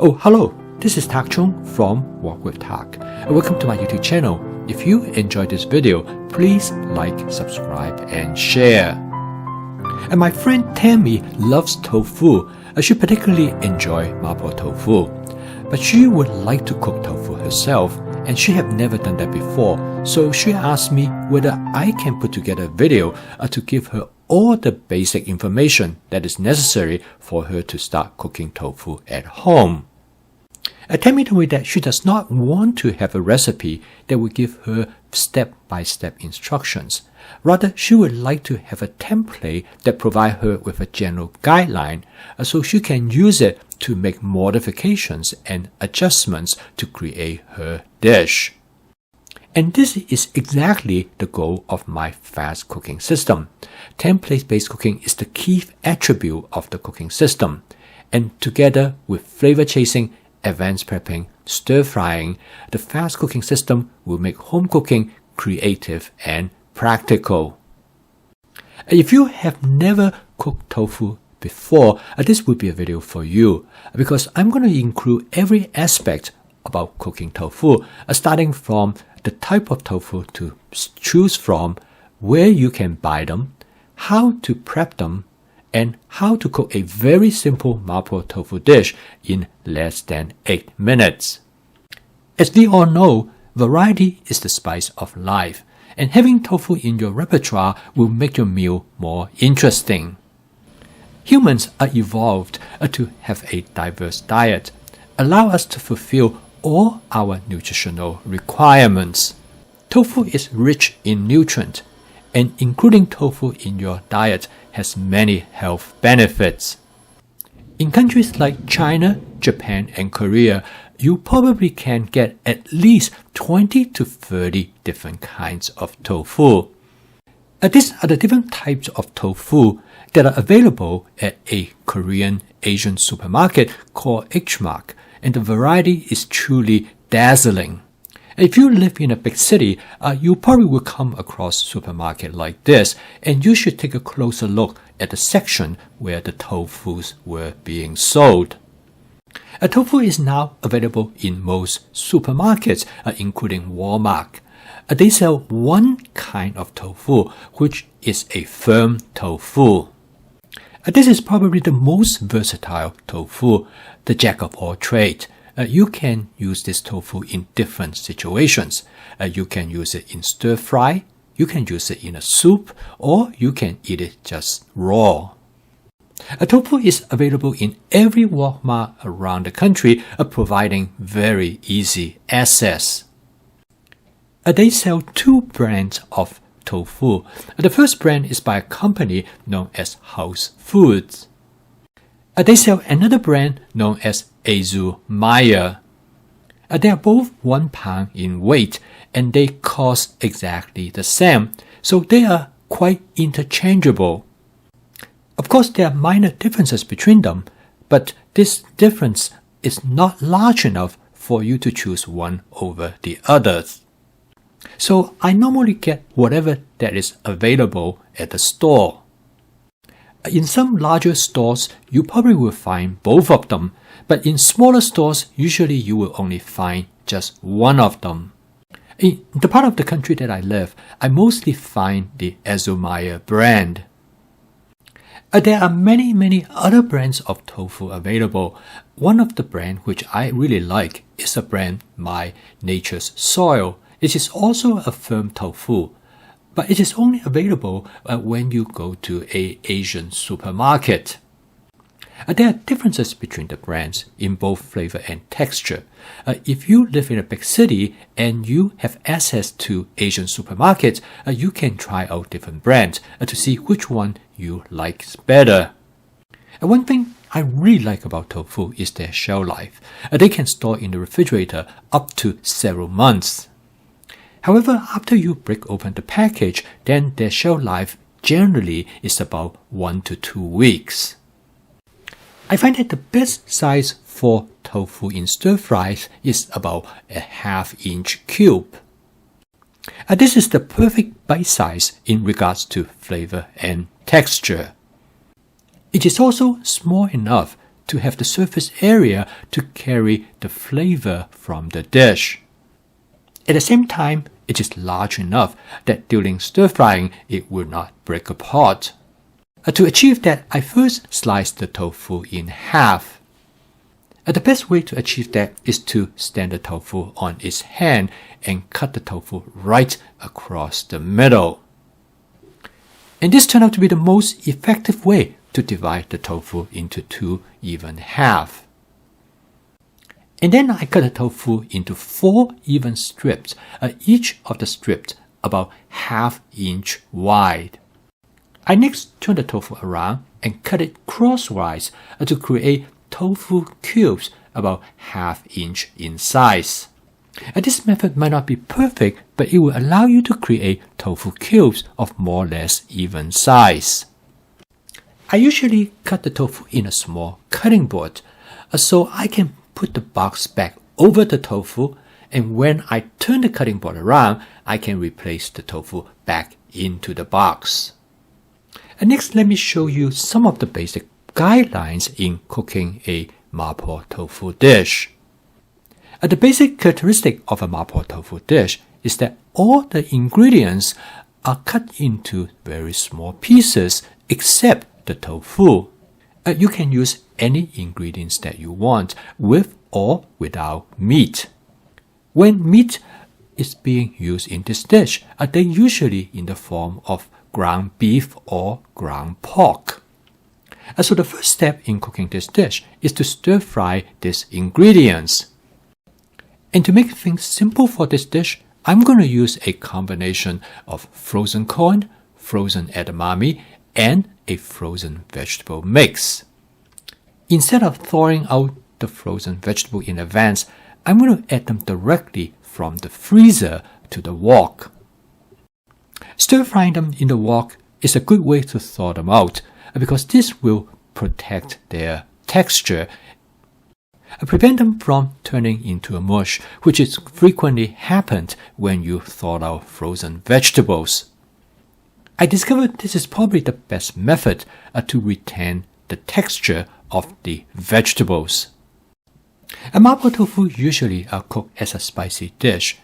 Oh, hello, this is Tak Chung from Walk with Tak. Welcome to my YouTube channel. If you enjoyed this video, please like, subscribe, and share. And my friend Tammy loves tofu. She particularly enjoys mapo tofu. But she would like to cook tofu herself, and she have never done that before. So she asked me whether I can put together a video to give her all the basic information that is necessary for her to start cooking tofu at home. Tammy told me that she does not want to have a recipe that will give her step-by-step instructions. Rather, she would like to have a template that provides her with a general guideline so she can use it to make modifications and adjustments to create her dish. And this is exactly the goal of my fast cooking system. Template-based cooking is the key attribute of the cooking system. And together with flavor chasing, advanced prepping, stir-frying, the fast cooking system will make home cooking creative and practical. If you have never cooked tofu before, this will be a video for you because I'm going to include every aspect about cooking tofu, starting from the type of tofu to choose from, where you can buy them, how to prep them, and how to cook a very simple mapo tofu dish in less than 8 minutes. As we all know, variety is the spice of life, and having tofu in your repertoire will make your meal more interesting. Humans are evolved to have a diverse diet, allow us to fulfill all our nutritional requirements. Tofu is rich in nutrients, and including tofu in your diet has many health benefits. In countries like China, Japan, and Korea, you probably can get at least 20 to 30 different kinds of tofu. These are the different types of tofu that are available at a Korean Asian supermarket called H-Mark, and the variety is truly dazzling. If you live in a big city, you probably will come across a supermarket like this, and you should take a closer look at the section where the tofus were being sold. Tofu is now available in most supermarkets, including Walmart. They sell one kind of tofu, which is a firm tofu. This is probably the most versatile tofu, the jack of all trades. You can use this tofu in different situations. You can use it in stir-fry, you can use it in a soup, or you can eat it just raw. Tofu is available in every Walmart around the country, providing very easy access. They sell two brands of tofu. The first brand is by a company known as House Foods. They sell another brand known as Azumaya. They are both 1 pound in weight and they cost exactly the same, so they are quite interchangeable. Of course, there are minor differences between them, but this difference is not large enough for you to choose one over the others. So I normally get whatever that is available at the store. In some larger stores, you probably will find both of them, but in smaller stores, usually you will only find just one of them. In the part of the country that I live, I mostly find the Azumaya brand. There are many other brands of tofu available. One of the brands which I really like is a brand My Nature's Soil. It is also a firm tofu, but it is only available when you go to an Asian supermarket. There are differences between the brands in both flavor and texture. If you live in a big city and you have access to Asian supermarkets, you can try out different brands to see which one you like better. One thing I really like about tofu is their shelf life. They can store in the refrigerator up to several months. However, after you break open the package, then their shelf life generally is about 1 to 2 weeks. I find that the best size for tofu in stir-fries is about a ½ inch cube. This is the perfect bite size in regards to flavor and texture. It is also small enough to have the surface area to carry the flavor from the dish. At the same time, it is large enough that during stir-frying it will not break apart. To achieve that, I first slice the tofu in half. The best way to achieve that is to stand the tofu on its hand and cut the tofu right across the middle. And this turned out to be the most effective way to divide the tofu into 2 even halves. And then I cut the tofu into 4 even strips, each of the strips about ½ inch wide. I next turn the tofu around and cut it crosswise to create tofu cubes about ½ inch in size. This method might not be perfect, but it will allow you to create tofu cubes of more or less even size. I usually cut the tofu in a small cutting board, so I can put the box back over the tofu, and when I turn the cutting board around, I can replace the tofu back into the box. And next, let me show you some of the basic guidelines in cooking a mapo tofu dish. The basic characteristic of a mapo tofu dish is that all the ingredients are cut into very small pieces except the tofu. You can use any ingredients that you want, with or without meat. When meat is being used in this dish, they usually in the form of ground beef or ground pork. So the first step in cooking this dish is to stir fry these ingredients. And to make things simple for this dish, I'm going to use a combination of frozen corn, frozen edamame, and a frozen vegetable mix. Instead of thawing out the frozen vegetable in advance, I'm going to add them directly from the freezer to the wok. Stir-frying them in the wok is a good way to thaw them out because this will protect their texture and prevent them from turning into a mush, which is frequently happened when you thaw out frozen vegetables. I discovered this is probably the best method to retain the texture of the vegetables. A mapo tofu usually cooked as a spicy dish.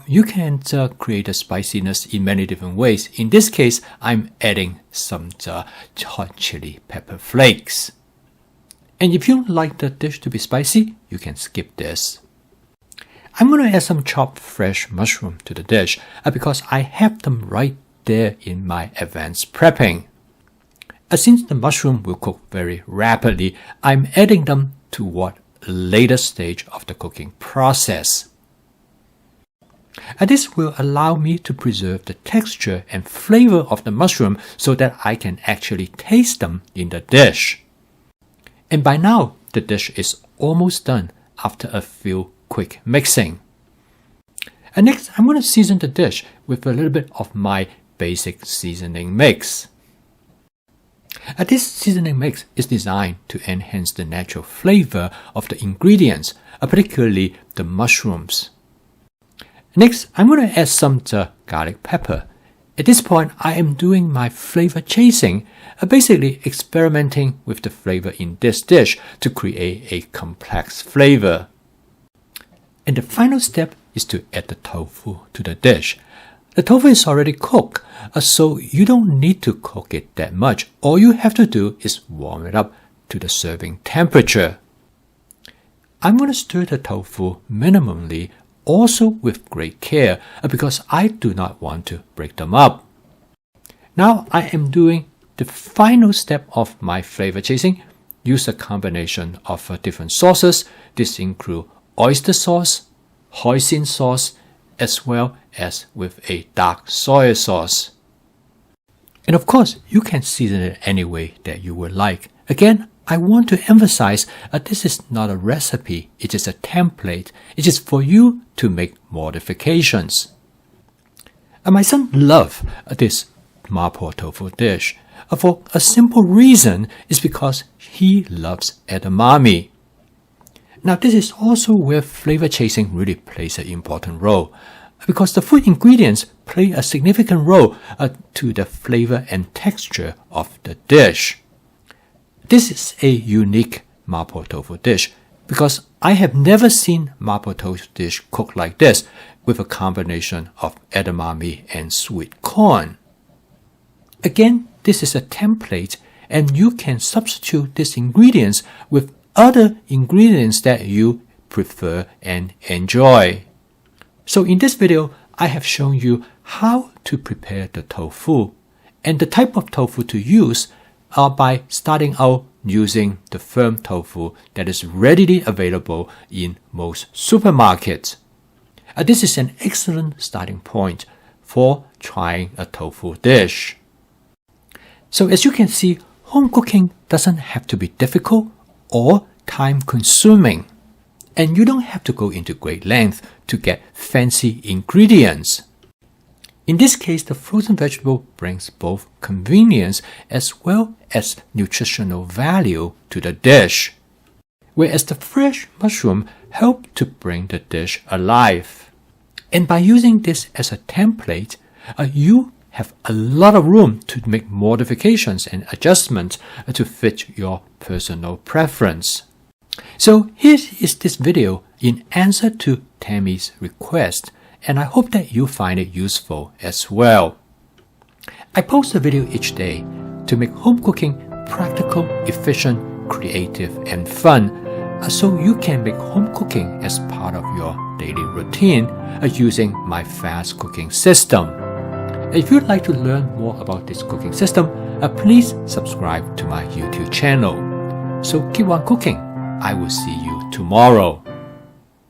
You can create a spiciness in many different ways. In this case, I'm adding some hot chili pepper flakes. And if you don't like the dish to be spicy, you can skip this. I'm going to add some chopped fresh mushroom to the dish because I have them right there in my advanced prepping. Since the mushroom will cook very rapidly, I'm adding them toward a later stage of the cooking process. This will allow me to preserve the texture and flavor of the mushroom so that I can actually taste them in the dish. And by now, the dish is almost done after a few quick mixing. And next, I'm going to season the dish with a little bit of my basic seasoning mix. This seasoning mix is designed to enhance the natural flavor of the ingredients, particularly the mushrooms. Next, I'm going to add some garlic pepper. At this point, I am doing my flavor chasing, basically experimenting with the flavor in this dish to create a complex flavor. And the final step is to add the tofu to the dish. The tofu is already cooked, so you don't need to cook it that much. All you have to do is warm it up to the serving temperature. I'm going to stir the tofu minimally, also with great care, because I do not want to break them up. Now I am doing the final step of my flavor chasing. Use a combination of different sauces. This includes oyster sauce, hoisin sauce, as well as with a dark soy sauce. And of course, you can season it any way that you would like. Again, I want to emphasize this is not a recipe, it is a template. It is for you to make modifications. My son loves this mapo tofu dish. For a simple reason is because he loves edamame. Now this is also where flavor chasing really plays an important role, because the food ingredients play a significant role to the flavor and texture of the dish. This is a unique mapo tofu dish because I have never seen mapo tofu dish cooked like this with a combination of edamame and sweet corn. Again, this is a template and you can substitute these ingredients with other ingredients that you prefer and enjoy. So in this video, I have shown you how to prepare the tofu, and the type of tofu to use are by starting out using the firm tofu that is readily available in most supermarkets. This is an excellent starting point for trying a tofu dish. So as you can see, home cooking doesn't have to be difficult or time-consuming, and you don't have to go into great length to get fancy ingredients. In this case, the frozen vegetable brings both convenience as well as nutritional value to the dish, whereas the fresh mushroom help to bring the dish alive. And by using this as a template, you have a lot of room to make modifications and adjustments to fit your personal preference. So here is this video in answer to Tammy's request, and I hope that you find it useful as well. I post a video each day to make home cooking practical, efficient, creative, and fun, so you can make home cooking as part of your daily routine using my fast cooking system. If you'd like to learn more about this cooking system, please subscribe to my YouTube channel. So keep on cooking. I will see you tomorrow.